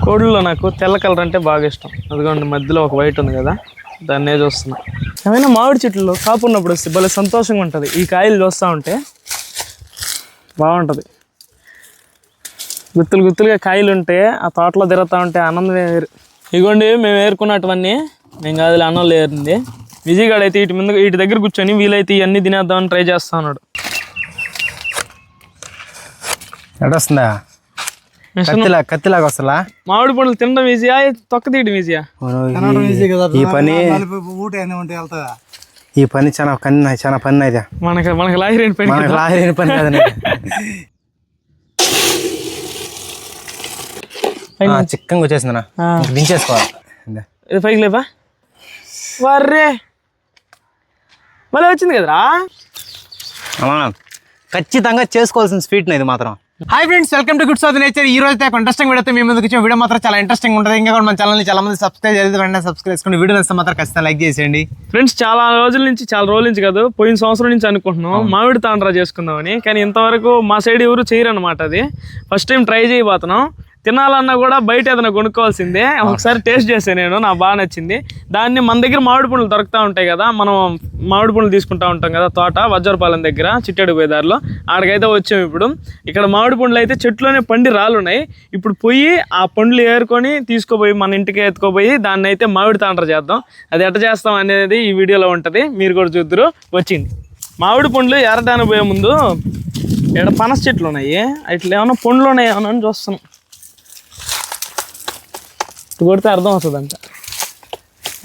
కోడిలో నాకు తెల్ల కలర్ అంటే బాగా ఇష్టం. అదిగోండి మధ్యలో ఒక వైట్ ఉంది కదా, దాన్నే చూస్తున్నా. ఏమైనా మామిడి చెట్లు కాపు ఉన్నప్పుడు వస్తే భలే సంతోషంగా ఉంటుంది. ఈ కాయలు చూస్తూ ఉంటే బాగుంటుంది. గుత్తులు గుత్తులుగా కాయలు ఉంటే ఆ తోటలో తిరుగుతూ ఉంటే ఆనందమే వేరు. ఇగోండి మేము ఏరుకున్నటువన్నీ, మేము కాదు అన్నం లేరుంది. విజయగాడు అయితే వీటి దగ్గర కూర్చొని వీలైతే ఇవన్నీ తినేద్దామని ట్రై చేస్తా ఉన్నాడు. ఎడొస్తుందా? కత్తిలాగా వస్తుందా? మామిడి పండ్లు తినడం ఈజీయా, తొక్క తీయడం ఈజీయా? ఈ పని చాలా పని అయితే మనకి లాహిరైన పని కాదండి. చిక్కంగా వచ్చేసిందనా, దించేసుకోవాలి. పైకి లేపా వర్రే మళ్ళీ వచ్చింది కదరా. ఖచ్చితంగా చేసుకోవాల్సిన స్వీట్ ఇది మాత్రం. Hi friends, welcome to good south nature. ఈ రోజు అయితే ఇంట్రెస్టింగ్ వీడియో మీ ముందుకు వచ్చిన వీడియో మాత్రం చాలా ఇంట్రెస్టింగ్ ఉంటుంది. ఇంకా కూడా మన ఛానల్ని చాలా మంది సబ్స్క్రైబ్ చేసి వెంటనే సబ్స్క్రైబ్ చేసుకుని వీడియో వస్తే మాత్రం ఖచ్చితంగా లైక్ చేసేయండి. ఫ్రెండ్స్ చాలా రోజుల నుంచి కాదు, పోయిన సంవత్సరం నుంచి అనుకుంటున్నాం మామిడి తాండ్రా చేసుకుందామని. కానీ ఇంతవరకు మా సైడ్ ఎవరు చేయరు అనమాట. అది ఫస్ట్ టైం ట్రై చేయబోతున్నాం. తినాలన్నా కూడా బయట ఏదైనా కొనుక్కోవాల్సిందే. ఒకసారి టేస్ట్ చేసాను నేను, నాకు బాగా నచ్చింది. దాన్ని మన దగ్గర మామిడి పండ్లు దొరుకుతూ ఉంటాయి కదా, మనం మామిడి పండ్లు తీసుకుంటూ ఉంటాం కదా తోట వజ్రపాలెం దగ్గర చిట్టేడు పోయేదారిలో, ఆడికైతే వచ్చాము. ఇప్పుడు ఇక్కడ మామిడి పండ్లు అయితే చెట్లోనే పండి రాలున్నాయి. ఇప్పుడు పోయి ఆ పండ్లు ఏరుకొని తీసుకుపోయి మన ఇంటికి ఎత్తుకుపోయి దాన్ని అయితే మామిడి తాండ్రా చేద్దాం. అది ఎట్ట చేస్తాం అనేది ఈ వీడియోలో ఉంటుంది, మీరు కూడా చూద్దరు. వచ్చింది మామిడి పండ్లు ఎరటానికి పోయే ముందు ఇక్కడ పనస చెట్లు ఉన్నాయి, ఇట్లా ఏమన్నా పండ్లు ఉన్నాయి ఏమన్నా అని చూస్తున్నాం. కొడితే అర్థం అవుతుంది అంట.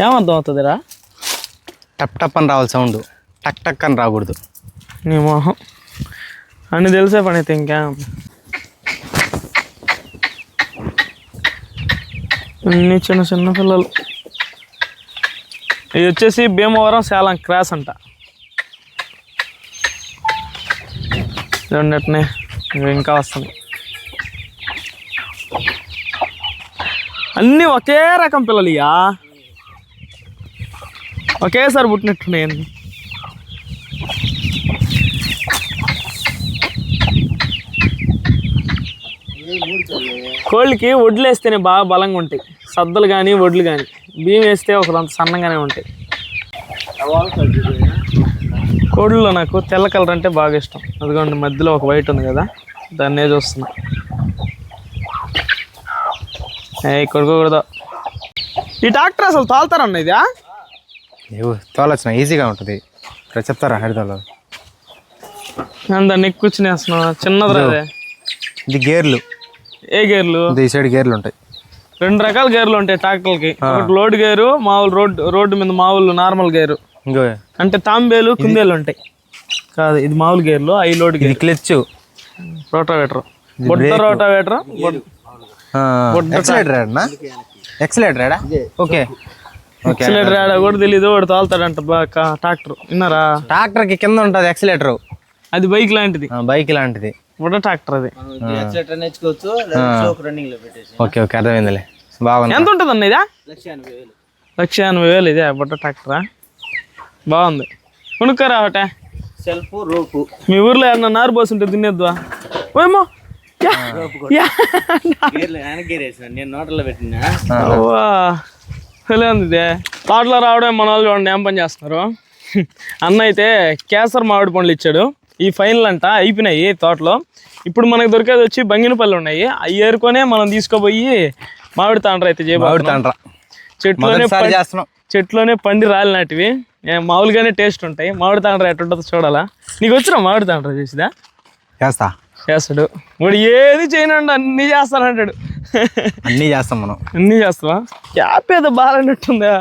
ఏమర్థం అవుతుందిరా? టప్ టప్ అని రావాలి సౌండ్, టక్ టక్ అని రాకూడదు. నీ మొహం అన్ని తెలిసే పని అయితే ఇంకా. అన్ని చిన్న చిన్న పిల్లలు. ఇది వచ్చేసి భీమవరం సేలం క్రాస్ అంట. రెండట్నే ఇంకా వస్తుంది. అన్నీ ఒకే రకం పిల్లలు, ఇయా ఒకేసారి పుట్టినట్టున్నాయి. కోళ్ళకి వడ్లు వేస్తేనే బాగా బలంగా ఉంటాయి, సద్దలు కానీ వడ్లు కానీ. బియ్యం వేస్తే ఒకరంత సన్నగానే ఉంటాయి. కోళ్ళలో నాకు తెల్ల కలర్ అంటే బాగా ఇష్టం. అదిగోండి మధ్యలో ఒక వైట్ ఉంది కదా, దాన్నే చూస్తున్నా. కొడుకోకూడదు. ఈ ట్రాక్టర్ అసలు తోలుతారన్న ఇదా? తోలొచ్చిన ఈజీగా ఉంటుంది. చెప్తారా హరిదాలో దాన్ని ఎక్కువచ్చినేస్తున్నావు. చిన్నది అదే. ఇది గేర్లు. ఏ గేర్లు? ఈ సైడ్ గేర్లు ఉంటాయి. రెండు రకాల గేర్లు ఉంటాయి ట్రాక్టర్కి. ఒకటి లోడ్ గేరు, మామూలు రోడ్డు మీద మామూలు నార్మల్ గేరు, అంటే తాంబేలు కుందేలు ఉంటాయి. కాదు, ఇది మామూలు గేర్లు. అవి లోడ్ గేర్. క్లచ్, రోటావేటర్, బొట్ట రోటావేటర్, ఎక్సలేటర్ ఓకే. ఎక్సలేటర్ ఆడ కూడా తెలీదు, వాడు తోలుతాడంట ట్రాక్టర్. విన్నారా? ట్రాక్టర్ కి కింద ఉంటుంది ఎక్సలేటర్. అది బైక్ లాంటిది. బైక్ లాంటిది కూడా ట్రాక్టర్ అది. ఓకే ఓకే, అర్థమైందిలే. బాగుంది. ఎంత ఉంటుంది అన్న ఇదా? 1,80,000 ఇదే బుట్ట ట్రాక్టరా. బాగుంది, కొనుక్కోరా ఒకటే. సెల్ఫ్ రూపు. మీ ఊర్లో ఏమన్నా నారు పోసి ఉంటే తినేద్దా? ఏమో ఇదే తోటలో రావడం మన వాళ్ళు చూడండి ఏం పని చేస్తున్నారు. అన్న అయితే కేసర్ మామిడి పండ్లు ఇచ్చాడు. ఈ ఫైనల్ అంట అయిపోయినాయి తోటలో. ఇప్పుడు మనకు దొరికేది వచ్చి బంగినపల్లి ఉన్నాయి. అవి ఏరుకొనే మనం తీసుకుపోయి మామిడి తాండ్రా అయితే చేయబోతున్నాం. చెట్లోనే పండి రాలినటివి మామూలుగానే టేస్ట్ ఉంటాయి. మామిడి తాండ్రా ఎట్టుంటుందో చూడాలా. నీకు వచ్చినా మామిడి తాండ్రా చేసిదా? చేస్తాడు వాడు. ఏది చేయనండి అన్నీ చేస్తానంటాడు. అన్నీ చేస్తాం మనం. అన్నీ చేస్తావా? క్యాప్ ఏదో బాగాలేనట్టుందా?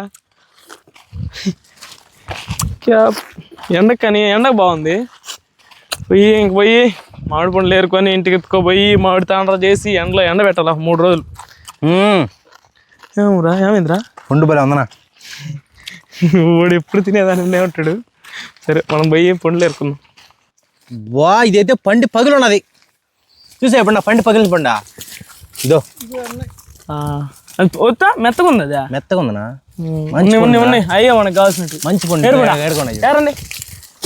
క్యాప్ ఎండకని ఎండకు బాగుంది. పోయి మామిడి పండ్లు ఏరుకొని ఇంటికి ఎత్తుకోపోయి మామిడి తాండ్రా చేసి ఎండలో ఎండ పెట్టాలా 3 రోజులు. ఏమరా ఏమైందిరా? పండు బలే ఉందనా? వాడు ఎప్పుడు తినేదాన్ని ఉంటాడు. సరే మనం పోయి పండ్లు ఏరుకుందాం. వా, ఇదైతే పండి పగిలి ఉన్నది. చూసా ఎప్పుడు నా పండి పగిలిన పండా? ఇదో వస్తా. మెత్తగా ఉంది. అదే మెత్తగా ఉందనా? ఉన్నాయి అయ్యా మనకు కావాల్సినట్టు. మంచి పండు ఏరండి.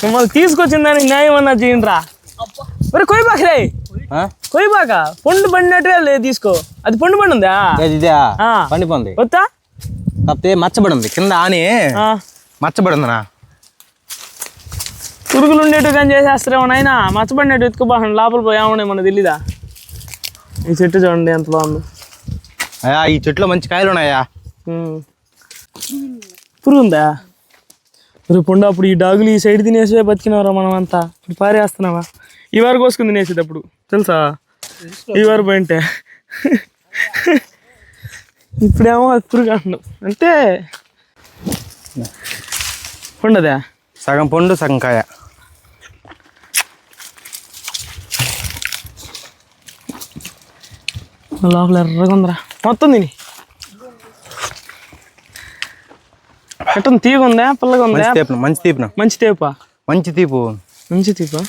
మిమ్మల్ని తీసుకొచ్చిందని న్యాయం అన్నా చేయండిరా. మరి కొయ్యి పక్కలే కొయ్యి బాగా పండు పండినట్టుగా లేదు తీసుకో. అది పండు పండు ఉందా? ఇదే పండిపోంది. వద్దా? కాకపోతే మచ్చబడి ఉంది కింద ఆని మచ్చబడి ఉందనా. పురుగులు ఉండేట్టు కానీ చేసేస్తారేమో నాయన. మచ్చబడినట్టు ఎత్తుకుపోహండి లోపల పోయామని మనకు తెలీదా? ఈ చెట్టు చూడండి ఎంత బాగుంది. అయ్యా ఈ చెట్లో మంచి కాయలు ఉన్నాయా. పురుగు ఉందా? పండు అప్పుడు ఈ డాగులు ఈ సైడ్ తినేసే బతికినవరా మనం అంతా. ఇప్పుడు పారేస్తున్నావా? ఈ వారు కోసుకుని తినేసేది అప్పుడు తెలుసా? ఈ వారు పోయింటే ఇప్పుడేమో అది పురుగు అంటున్నాం అంటే పండదా? సగం పండు సగం కాయ. లోపల ఎర్రగా ఉందిరా మొత్తం తిని. ఎట్టుంది? తీగ ఉందా పుల్లగా ఉందా? మంచి తీపున. మంచి తేపా? మంచి తీపు. మంచి తీపా?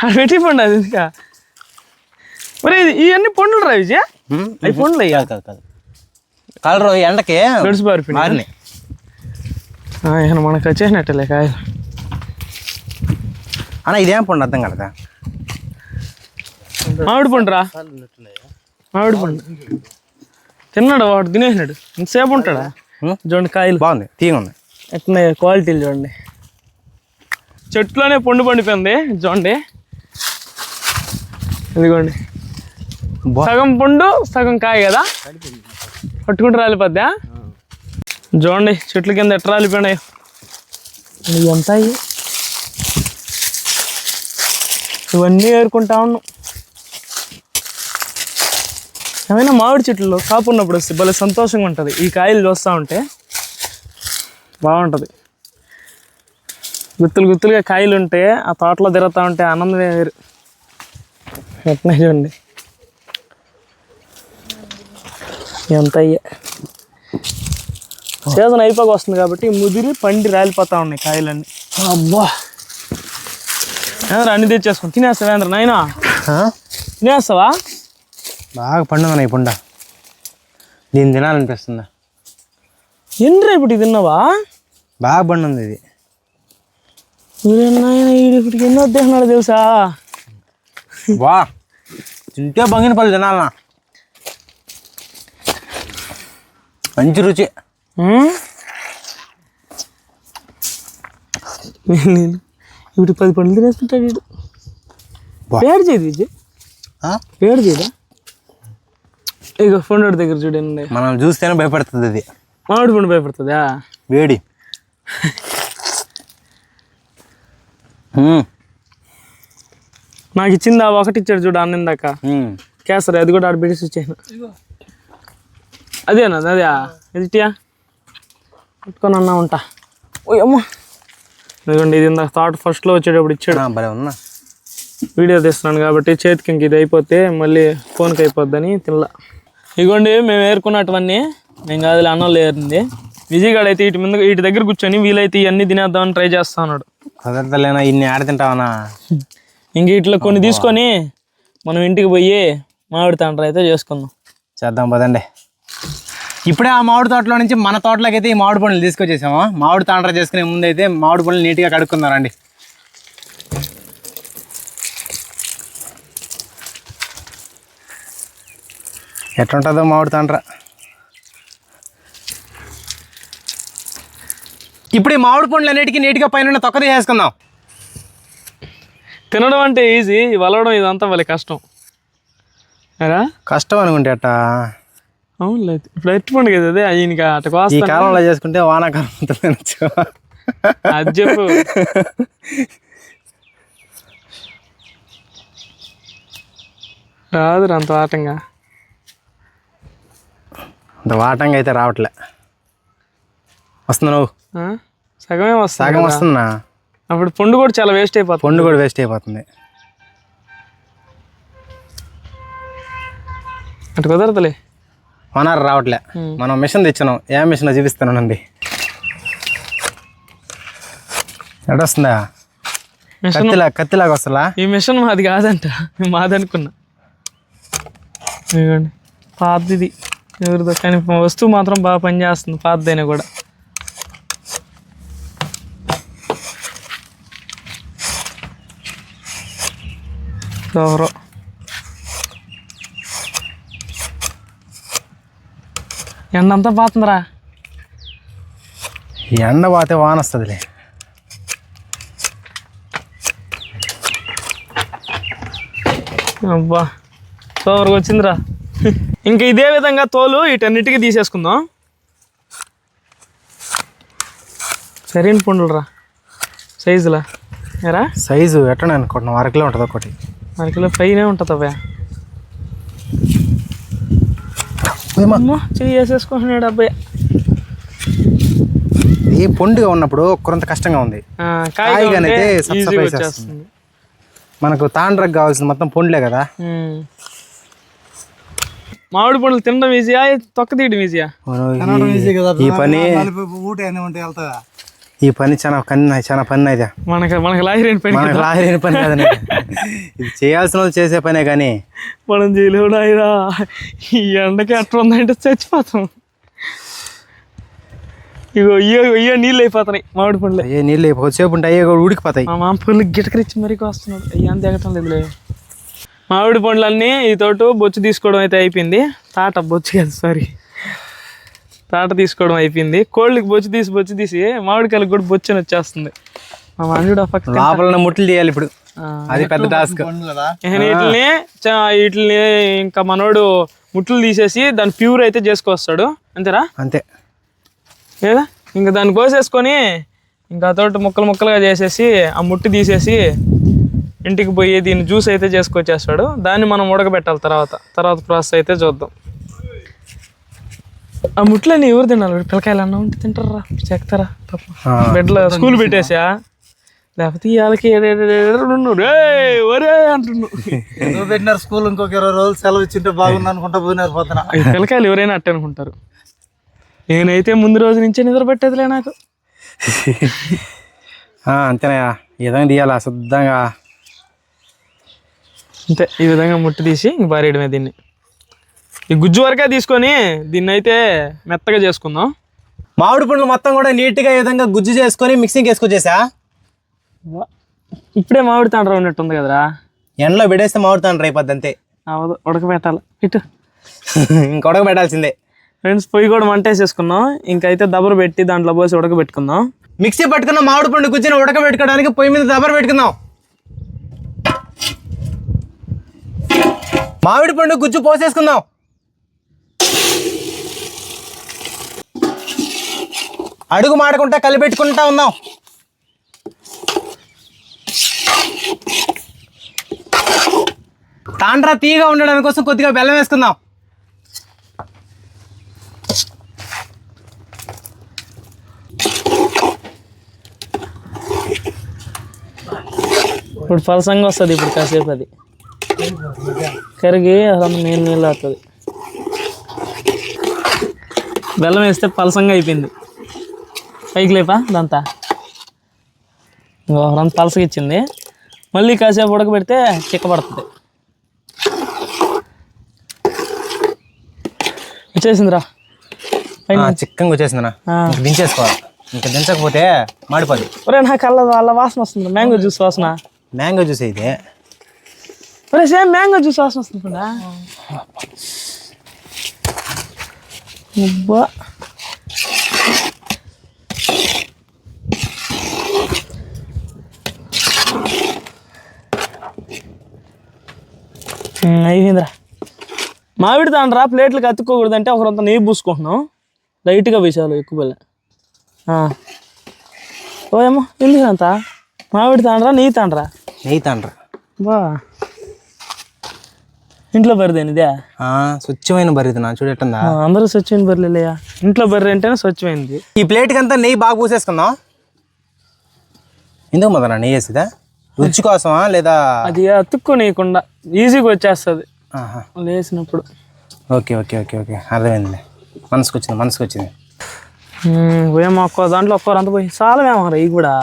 అది పెట్టి పండు అది ఇంకా. మరి ఇవన్నీ పండ్లు రా విజయ్? అవి పండ్లు అయ్యా కాదు కలర్ ఎండకి మారినాయి. మనకు వచ్చేసినట్టలే కాయలు. అన్న ఇదేం పండు అర్థం కలదా? మామిడి పండు రా. మామిడి పండు తిన్నాడు వాడు తినేసినాడు. ఇంతసేపు ఉంటాడా? చూడండి కాయలు బాగుంది తీగ ఉంది. ఎట్లా క్వాలిటీలు చూడండి. చెట్లోనే పండు పండిపోయింది చూడండి. ఇదిగోండి సగం పండు సగం కాయ కదా, పట్టుకుంటూ రాలిపోద్దా? చూడండి చెట్ల కింద ఎట్లా రాలిపోయినాయి. ఎంత ఇవన్నీ ఏరుకుంటా ఉన్నాం. ఏమైనా మామిడి చెట్లలో కాపు ఉన్నప్పుడు వస్తే భలే సంతోషంగా ఉంటుంది. ఈ కాయలు చూస్తూ ఉంటే బాగుంటుంది. గుత్తులు గుత్తులుగా కాయలు ఉంటే ఆ తోటలో తిరుగుతూ ఉంటే ఆనందమే వేరు. ఎట్లా చూడండి ఎంత అయ్యే. సీజన్ అయిపోక వస్తుంది కాబట్టి ముదిరి పండి రాలిపోతా ఉన్నాయి కాయలన్నీ. అబ్బా ఏంద్ర అన్ని తెచ్చేసుకుని తినేస్తావా? ఏంద్ర నాయనా తినేస్తావా? బాగా పండుగ ఈ పండ. దీన్ని తినాలనిపిస్తుందా? ఏంద్రా ఇప్పుడు తిన్నావా? బాగా పండుంది ఇది. నాయన ఇప్పటికి ఎన్నో వద్దేస్తున్నాడు తెలుసా? వా తింటే బంగిన పళ్ళు తినాలనా. మంచి రుచి. ఇప్పుడు 10 పండ్లు తినేస్తుంటాడు వీడు. వేడి చేయదు విజయ్, వేడి చేయదా? ఇక పండు దగ్గర చూడండి. మనం చూస్తేనే భయపడుతుంది అది. మామిడి పండు భయపడుతుందా? వేడి. నాకు ఇచ్చింది ఆ ఒకటి ఇచ్చాడు చూడు అన్నిందాక కేసరి, అది కూడా ఆడ పెట్టి వచ్చాను. అదేనా అదే ఎదిటియా పెట్టుకొని అన్నా ఉంటా. ఓ అమ్మ ఎందుకంటే ఇది ఇందాక థాట్ ఫస్ట్లో వచ్చేటప్పుడు ఇచ్చాడు. భలే ఉన్నా వీడియో తీస్తున్నాను కాబట్టి చేతికి ఇంక ఇది అయిపోతే మళ్ళీ ఫోన్కి అయిపోద్దని తినలా. ఇదిగోండి మేము ఏరుకున్నటువన్నీ నేను కాదు అన్నంలో ఏరింది. విజయగాడు అయితే వీటి దగ్గర కూర్చొని వీలైతే ఇవన్నీ తినేద్దామని ట్రై చేస్తా ఉన్నాడు. కుదరతలేనా ఇన్ని ఆడ తింటావనా? ఇంక ఇట్లా కొన్ని తీసుకొని మనం ఇంటికి పోయి మామిడి తాండ్ర అయితే చేసుకుందాం. చేద్దాం పదండి. ఇప్పుడే ఆ మామిడి తోటలో నుంచి మన తోటలోకి అయితే ఈ మామిడి పండ్లు తీసుకొచ్చేసాము. మామిడి తాండ్ర చేసుకునే ముందు అయితే మామిడి పండ్లు నీట్గా కడుక్కుందారండి. ఎట్లుంటుందో మామిడి తాండ్ర. ఇప్పుడు ఈ మామిడి పండ్లు అన్నిటికీ నీట్గా పైన తొక్క తీసేసుకుందాం. తినడం అంటే ఈజీ, వలవడం ఇదంతా వాళ్ళ కష్టం. కష్టం అనుకుంటే అట్ట అవును లేదు. ఇప్పుడు ఎట్టుకోండి కదా అదే ఆయనకి అట కోస్తా. ఈ కాలంలో చేసుకుంటే వానాకాలం తినచ్చు. అది చెప్పు. రాదు అంత వాటంగా. అంత వాటంగా అయితే రావట్లే. వస్తున్నా నువ్వు సగమే వస్తా. సగం వస్తున్నా. అప్పుడు పండు కూడా చాలా వేస్ట్ అయిపోతుంది. పండు కూడా వేస్ట్ అయిపోతుంది. అటు కుదరదులే. వనరు రావట్లే. మనం మిషన్ తెచ్చినాం. ఏ మిషన్ చూపిస్తానండి. ఎడొస్తుందా? కత్తిలాగా వస్తుందా? ఈ మిషన్ మాది కాదంట, మాదనుకున్నా. ఇదిగోండి పాతది ఎవరిదో, కానీ వస్తువు మాత్రం బాగా పనిచేస్తుంది పాతదైనా కూడా. ఎవరో ఎండంతా పోతుందిరా. ఎండ పోతే వాన వస్తుందిలే. అబ్బా సూపర్గా వచ్చిందిరా. ఇంకా ఇదే విధంగా తోలు వీటన్నిటికీ తీసేసుకుందాం. సరైన పండురా సైజులా ఎరా సైజు ఎట్లా అనుకుంటున్నాం, అరకిలో ఉంటుంది ఒకటి. అరకిలో పైనే ఉంటుంది అబ్బా. చెయ్యి వేసేసుకుంటున్నాడు అబ్బాయి. ఈ పండుగ ఉన్నప్పుడు కొంత కష్టంగా ఉంది, కాయగానైతే వచ్చేస్తుంది. మనకు తాండ్రకు కావాల్సింది మొత్తం పండ్లే కదా. మామిడి పండ్లు తినడం ఈజీయా, తొక్క తీయడం ఈజీయా? ఈ పని చాలా పని అయితే మనకి లాహిరైన పని కదా. ఇది చేయాల్సిన వాళ్ళు చేసే పనే కానీ మనం చేయలేవు నాయరా. ఈ ఎండకి అట్లా ఉందంటే చచ్చిపోతాం. ఇగో ఇయ్యో నీళ్ళు అయిపోతున్నాయి మామిడి పండ్లు. అయ్యే నీళ్ళు అయిపోసేపు ఉంటే అయ్యే కూడా ఉడికిపోతాయి. మా మామ పండ్లు గిటకరిచ్చి మరీ వస్తున్నాడు. అయ్యా అంత ఎగటం లేదులే. మామిడి పండ్లన్నీ ఈ తోట బొచ్చు తీసుకోవడం అయితే అయిపోయింది. బొచ్చు కాదు సారీ, తాట తీసుకోవడం అయిపోయింది. కోళ్ళకి బొచ్చు తీసి మామిడికాయలకు కూడా బొచ్చు అని వచ్చేస్తుంది. మా మామిడి లోపల ముట్లు తీయాలి ఇప్పుడు, అది పెద్ద టాస్క్. వీటిని ఇంకా మనోడు ముట్లు తీసేసి దాన్ని ప్యూర్ అయితే చేసుకొస్తాడు. అంతేరా? అంతే లేదా? ఇంకా దాన్ని కోసేసుకొని ఇంకా తోట ముక్కలుగా చేసేసి ఆ ముట్టి తీసేసి ఇంటికి పోయి దీన్ని జ్యూస్ అయితే చేసుకొచ్చేస్తాడు. దాన్ని మనం ఉడకబెట్టాలి. తర్వాత ప్రాసెస్ అయితే చూద్దాం. ఆ ముట్లని ఎవరు తినాలి? పిల్లకాయలు అన్న ఉంటే తింటారా, చెక్తారా? బెడ్లో స్కూల్ పెట్టేసా, లేకపోతే వాళ్ళకి ఒరే అంటున్నావు పెట్టినారు స్కూల్. ఇంకొక 20 రోజులు సెలవు ఇచ్చింటే బాగుంది అనుకుంటా పోయినారు. పోతున్నా పిల్లకాయలు ఎవరైనా అట్టే అనుకుంటారు. నేనైతే ముందు రోజు నుంచే నిద్ర పెట్టేదిలే నాకు. అంతేనా? ఈ విధంగా తీయాలా శుద్ధంగా. అంతే, ఈ విధంగా ముట్టి తీసి ఇంక బారేయడమే దీన్ని. ఈ గుజ్జు వరకే తీసుకొని దీన్ని అయితే మెత్తగా చేసుకుందాం. మామిడి పండ్లు మొత్తం కూడా నీట్గా ఈ విధంగా గుజ్జు చేసుకొని మిక్సింగ్ వేసుకొచ్చేసా. ఇప్పుడే మామిడి తాండ్ర ఉన్నట్టుంది కదరా. ఎండలో పెడేస్తే మామిడి తాండ్ర అయిపోద్ది. అంతే, అవదు, ఉడకబెట్టాలి. ఇటు ఇంకా ఉడకబెట్టాల్సిందే. ఫ్రెండ్స్, పొయ్యి కూడా వంటేసేసుకున్నాం. ఇంకైతే దబరు పెట్టి దాంట్లో పోసి ఉడకబెట్టుకుందాం. మిక్సీ పట్టుకున్న మామిడి పండు గుజ్జుని ఉడకబెట్టుకోవడానికి పొయ్యి మీద దబరు పెట్టుకుందాం. మామిడి పండు గుజ్జు పోసేసుకుందాం. అడుగు మాడకుండా కలిపెట్టుకుంటా ఉందాం. తాండ్రా తీయగా ఉండడానికి కోసం కొద్దిగా బెల్లం వేసుకుందాం. ఇప్పుడు పలసంగా వస్తుంది. ఇప్పుడు కాసేపు అది కరిగి అసలు నీళ్ళు అవుతుంది. బెల్లం వేస్తే పలసంగా అయిపోయింది. పైకి లేపా దాంతా ఇంకొకరంత పలసగా ఇచ్చింది. మళ్ళీ కాసేపు ఉడకబెడితే చిక్కబడుతుంది. వచ్చేసిందిరా, చిక్కంగా వచ్చేసిందినా. దించేసుకోవాలి. ఇంకా దించకపోతే మాడిపోద్ది. ఒరే నాకు అల్ల వాసన వస్తుంది. మ్యాంగో జ్యూస్ వాసన. మ్యాంగో జ్యూస్ అయితే ఒరే సేమ్ మ్యాంగో జ్యూస్ వాసన వస్తుంది కూడా. అబ్బా, అయిపోయిందిరా. మామిడి తాండ్రా ప్లేట్లకు అతుక్కోకూడదంటే ఒకరంతా నెయ్యి పూసుకుంటున్నాం. లైట్గా వేసాలు, ఎక్కువ వెళ్ళా. ఓయేమో ఎందుకు అంతా? మామిడి తాండ్రా నెయ్యి తాండ్రా బా. ఇంట్లో బర్రెదేని ఇదే స్వచ్ఛమైన బర్రెది. నా చూడటందా? అందరూ స్వచ్ఛమైన బర్రెలేయా. ఇంట్లో బర్రె అంటేనే స్వచ్ఛమైనది. ఈ ప్లేట్కి అంతా నెయ్యి బాగా పూసేసుకుందాం. ఎందుకు మొదల నెయ్యి వేసిదా? రుచి కోసమా లేదా? అది అతుక్కోనీయకుండా ఈజీగా వచ్చేస్తుంది వేసినప్పుడు. ఓకే ఓకే ఓకే ఓకే అర్థమైంది. మనసుకు వచ్చింది. ఏమో దాంట్లో ఒక్కరు పోయి చాలమేమో ఇవి కూడా.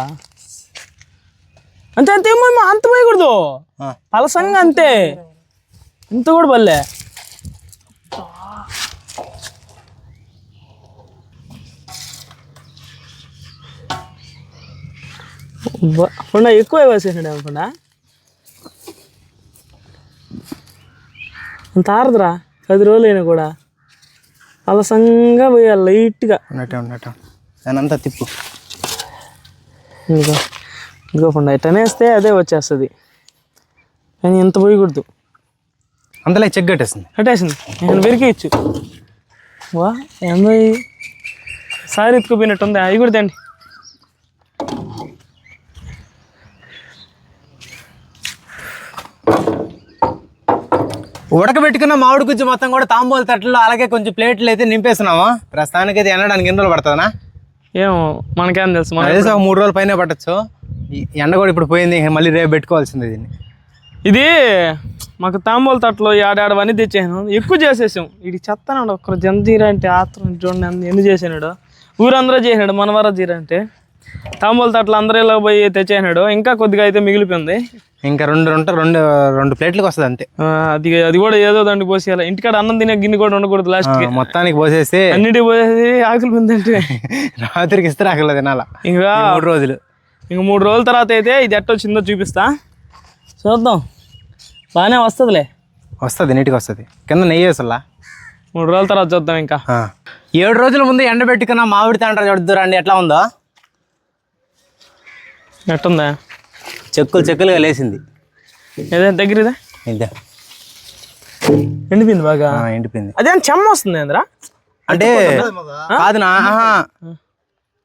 అంతేమో అంత పోయకూడదు. పలసంగా అంతే, ఇంత కూడా బల్లే. ఎక్కువ వేసేసాడు అనుకున్నా. అంత ఆరదురా 10 రోజులైనా కూడా అలసంగా పోయాలి లైట్గా. ఉన్నట్టు దానంతా తిప్పు. ఇదిగోకుండా ఎట్టనే వేస్తే అదే వచ్చేస్తుంది, కానీ ఎంత పోయకూడదు. అంతలో చెక్ కట్టేసింది. కట్టేసింది, నేను వెరికేయచ్చు. వా ఏందో సారి ఎత్తుకుపోయినట్టుంది. అవి కూడా తండి. ఉడకబెట్టుకున్న మామిడి గుజ్జు మొత్తం కూడా తాంబూల తట్టలో అలాగే కొంచెం ప్లేట్లు అయితే నింపేస్తున్నాము. ప్రస్తుతానికి అయితే ఎండడానికి ఎన్ని రోజులు పడుతుందా? ఏమో మనకేం తెలుసు. అదే 3 రోజుల పైన పట్టచ్చు. ఎండ కూడా ఇప్పుడు పోయింది, మళ్ళీ రేపు పెట్టుకోవాల్సింది దీన్ని. ఇది మాకు తాంబూల తట్టలో ఆడాడవన్నీ తెచ్చాను, ఎక్కువ చేసేసాం. ఇది చెత్తనాడు ఒక్కరు జంజీరా అంటే ఆత్రం చూడండి ఎందుకు చేసాడు. ఊరందరూ చేసినాడు మనవరా జీరా అంటే. తాంబూల తట్టలు అందరూ ఇలా పోయి తెచ్చేసినాడు. ఇంకా కొద్దిగా అయితే మిగిలిపోయింది. ఇంకా రెండు ప్లేట్లకు వస్తుంది అంతే. అది కూడా ఏదో దాన్ని పోసేయాలి. ఇంటికాడ అన్నం తినే గిన్నె కూడా ఉండకూడదు. లాస్ట్ మొత్తానికి పోసేసి అన్నిటికి పోసేసి ఆకలి పొందంటే రాత్రికి ఇస్తే ఆకలి తినాలా. ఇంకా 3 రోజులు. ఇంక 3 రోజుల తర్వాత అయితే ఇది ఎట్ట వచ్చిందో చూపిస్తా, చూద్దాం. బాగానే వస్తుంది, నీట్గా వస్తుంది. కింద నెయ్యి వేసల్లా. 3 రోజుల తర్వాత చూద్దాం. ఇంకా 7 రోజుల ముందు ఎండబెట్టుకున్న మామిడి తాండ్ర చూద్దురండి ఎట్లా ఉందో. ఎట్టుందా? చెక్కులుగా లేసింది. ఏదైనా దగ్గర ఇదే ఎండిపోయింది, బాగా ఎండిపోయింది. అదేం చెమ్మ వస్తుంది ఏంద్రా? అంటే కాదునా,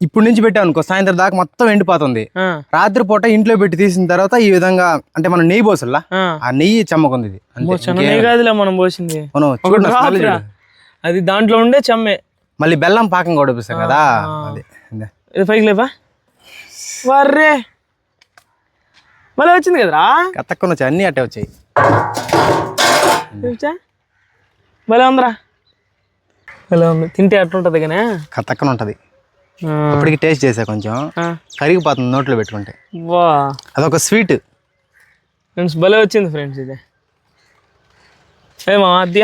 ఇప్పుడు నుంచి పెట్టావు అనుకో సాయంత్రం దాకా మొత్తం ఎండిపోతుంది. రాత్రి పూట ఇంట్లో పెట్టి తీసిన తర్వాత ఈ విధంగా అంటే మనం నెయ్యి పోసల్లా, ఆ నెయ్యి చెమ్మకుంది. నెయ్యి కాదులే మనం పోసింది, అది దాంట్లో ఉండే చెమ్మే. మళ్ళీ బెల్లం పాకం కూడా చూపిస్తాం కదా. ఇది పైకి లేపా. వర్రే మళ్ళీ వచ్చింది కదరా. కత్తక్కుని వచ్చాయి, అన్నీ అట్టే వచ్చాయి. భలే ఉందిరా, భలే ఉంది. తింటే అట్లుంటది కానీ కత్తక్కుని ఉంటది. అప్పటికి టేస్ట్ చేసా, కొంచెం కరిగిపోతుంది నోట్లో పెట్టుకుంటే. వా అదొక స్వీట్ ఫ్రెండ్స్, భలే వచ్చింది ఫ్రెండ్స్. ఇది ఏమా అద్దె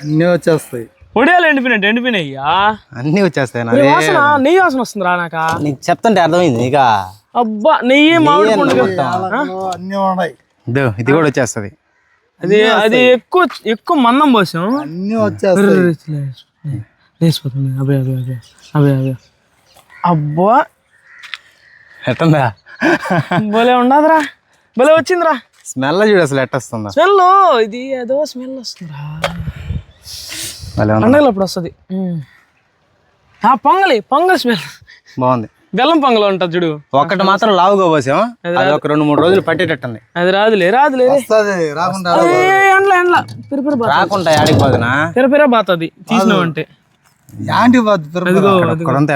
అన్నీ వచ్చేస్తాయి. ఒడియాలు ఎండిపోయినాయ్యా, అన్నీ వచ్చేస్తాయి. నెయ్యి వాసన వస్తుంది రా. నాకా నీకు చెప్తుంటే అర్థమైంది. ఇక అబ్బా నెయ్యి మామిడి ఇది కూడా వచ్చేస్తుంది. అది ఎక్కువ మందం పోసాం, అన్నీ వచ్చేస్తాయి. లేచిపోతుంది. అవే అబ్బా ఎట్టుందా? భలే ఉండదురా, భలే వచ్చిందిరా. స్మెల్ చూడు అసలు ఎట్టొస్తుందా స్మెల్. ఇది ఏదో స్మెల్ వస్తుందిరా, పండగలు వస్తుంది. పొంగల్ స్మెల్ బాగుంది. బెల్లం పొంగల్ ఉంటుంది చూడు. ఒకటి మాత్రం లావుగా పోసాం, అది ఒక 2-3 రోజులు పట్టేటట్టుంది. అది రాదులే రాకుండా ఆడికి పోదునా పిరపిర బాతది తీసినావు అంటే.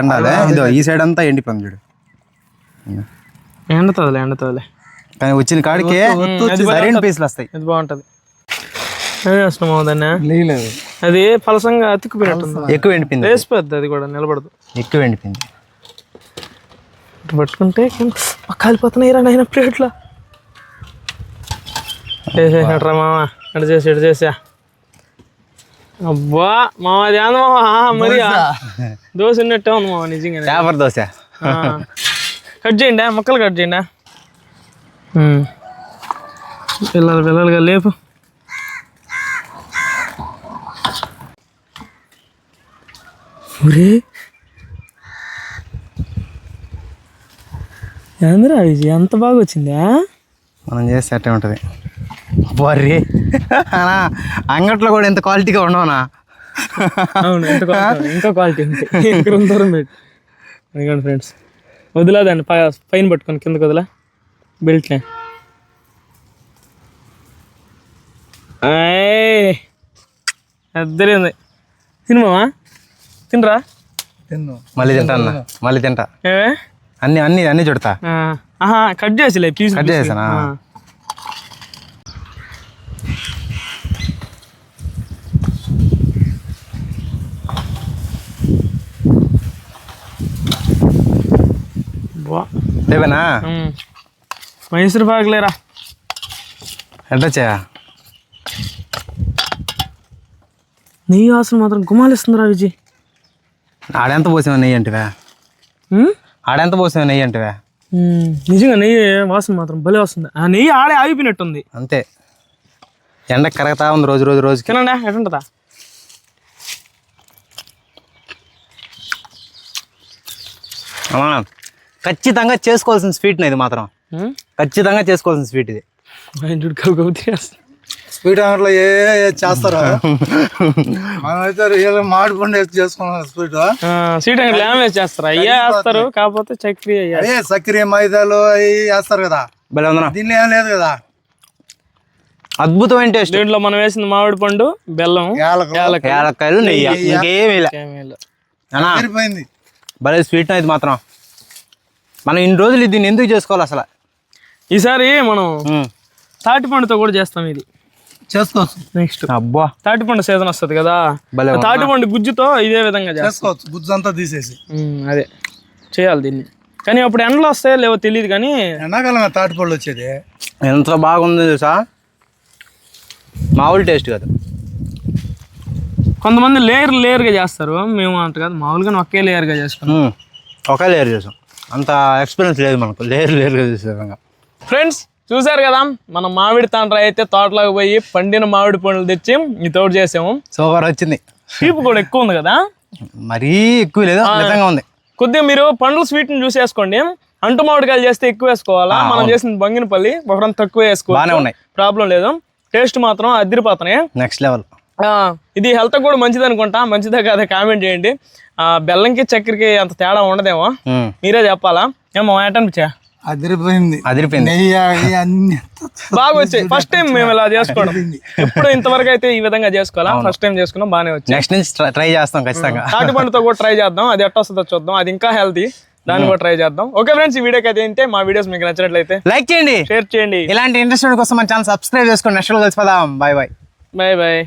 ఎండాలి. ఇదో ఈ సైడ్ అంతా ఎండిపోయింది చూడు. ఎండుతుందిలే కానీ వచ్చిన కాడికి సరైన పీసులు వస్తాయి. అది బాగుంటది. అది ఫలసంగా అతుక్కుపోయినట్టుంది, ఎక్కువ ఎండిపోయింది. వేసిపోద్ది, అది కూడా నిలబడదు, ఎక్కువ ఎండిపోయింది. పట్టుకుంటే కాలిపోతున్నాయి రా నాయన ప్లేట్లో. చేసేసాడ్రా మామ, అటు చేసా. అబ్బా మామ, అది ఏంది మామ, మరి దోశ ఉన్నట్టే ఉంది మామ, నిజంగా పేపర్ దోశ. కట్ చేయండి, ముక్కలు కట్ చేయండి. పిల్లలుగా లేపు. ఏంద్రా ఇది ఎంత బాగా వచ్చిందా? మనం చేస్తే అట్టే ఉంటుంది. బర్రీ అంగట్లో కూడా ఎంత క్వాలిటీగా ఉండవునా? అవును, ఇంకా క్వాలిటీ ఉంటాయి. దూరం పెట్టి అదిగోండి ఫ్రెండ్స్, వదిలేదండి పైన పట్టుకొని కిందకి వదిలే బెల్ట్లే. అద్దరింది. తినమా? తినరా? మళ్ళీ తింటా. అన్ని చుడతా. కట్ చేసిలే పీస్. కట్ చేసానా? లేవనా? మైసూర్ పాకులేరా. ఎట్టొచ్చా? నెయ్యి వాసన మాత్రం గుమాలిస్తుందిరా విజయ్. ఆడెంత పోసావు నెయ్యి అంటివా? నిజంగా నెయ్యి వాసన మాత్రం భలే వస్తుంది. ఆ నెయ్యి ఆడే ఆగిపోయినట్టుంది అంతే. ఎండ కరగతా ఉంది రోజుకి. తినండి ఎటుంటుందా? ఖచ్చితంగా చేసుకోవాల్సిన స్వీట్ ఇది మాత్రం, ఖచ్చితంగా చేసుకోవాల్సిన స్వీట్ ఇది. స్వీట్ అంగట్లో ఏ చేస్తారా? మనమైతే రియల్ మామిడి పండు వేసి చేసుకున్నాం స్వీట్. స్వీట్ అంగట్లో ఏం వేసి చేస్తారా? అయ్యే వేస్తారు, కాకపోతే చక్కెర అదే చక్కెర మైదాలు అవి వేస్తారు కదా, దీనిలో ఏం లేదు కదా. అద్భుతమైన టేస్ట్. దీంట్లో మనం వేసిన మామిడి పండు, బెల్లం, యాలక్కాయలు, నెయ్యి, ఇంకేమీ సరిపోయింది. భలే స్వీట్ ఇది మాత్రం. మనం ఇన్ని రోజులు దీన్ని ఎందుకు చేసుకోవాలి అసలు? ఈసారి మనం తాటి పండుతో కూడా చేస్తాం, ఇది చేసుకోవచ్చు. నెక్స్ట్ అబ్బా తాటి పండు సీజన్ వస్తుంది కదా, తాటి పండు గుజ్జుతో ఇదే విధంగా చేసుకోవచ్చు. గుజ్జు అంతా తీసేసి అదే చేయాలి దీన్ని. కానీ అప్పుడు ఎండలు వస్తాయో లేవో తెలియదు, కానీ ఎండాకాలం తాటి పళ్ళు వచ్చేది. ఎంత బాగుంది తెలుసా, మామూలు టేస్ట్ కాదు. కొంతమంది లేయర్గా చేస్తారు, మేము అంట కాదు, మామూలుగా ఒకే లేయర్గా చేసుకున్నాం. ఒకే లేయర్ చేసాం, అంత ఎక్స్పీరియన్స్ లేదు మనకు లేయర్గా చేసే విధంగా. ఫ్రెండ్స్ చూసారు కదా, మనం మామిడి తాండ్ర అయితే తోటలోకి పోయి పండిన మామిడి పండ్లు తెచ్చి ఈ తోడు చేసాము. సూపర్ వచ్చింది. తీపి కూడా ఎక్కువ ఉంది కదా, మరీ ఎక్కువ లేదు, మితంగా ఉంది. కొద్దిగా మీరు పండ్లు స్వీట్ని చూసి వేసుకోండి. అంటు మామిడికాయలు చేస్తే ఎక్కువ వేసుకోవాలా, మనం చేసిన బంగినపల్లి ఒకరం తక్కువ వేసుకోవాలి, ప్రాబ్లం లేదు. టేస్ట్ మాత్రం అదిరిపోతున్నాయి, నెక్స్ట్ లెవెల్. ఇది హెల్త్ కూడా మంచిది అనుకుంటా, మంచిదే కాదా కామెంట్ చేయండి. బెల్లంకి చక్కెరకి అంత తేడా ఉండదేమో, మీరే చెప్పాలా. ఏమో ఏటనిపించా? అదిరిపోయింది. బాగా వచ్చాయి. ఫస్ట్ టైం మేము ఇలా చేసుకోవడం, ఇప్పుడు ఇంతవరకు అయితే ఈ విధంగా చేసుకోవాలా, ఫస్ట్ టైం చేసుకున్నాం, బాగానే వచ్చాయి. నెక్స్ట్ నుంచి ట్రై చేస్తాం ఖచ్చితంగా. తాటి పండుతో కూడా ట్రై చేద్దాం, అది ఎట్ట వస్తుందో చూద్దాం, అది ఇంకా హెల్తీ, దాన్ని కూడా ట్రై చేద్దాం. ఓకే ఫ్రెండ్స్, ఈ వీడియోకి అయితే ఏంటే, మా వీడియోస్ మీకు నచ్చినట్లయితే లైక్ చేయండి, షేర్ చేయండి. ఇలాంటి ఇంట్రెస్ట్ కోసం మన ఛానల్ సబ్స్క్రైబ్ చేసుకోండి. నెక్స్ట్ కలిసిపోదాం. Bye bye. Bye bye.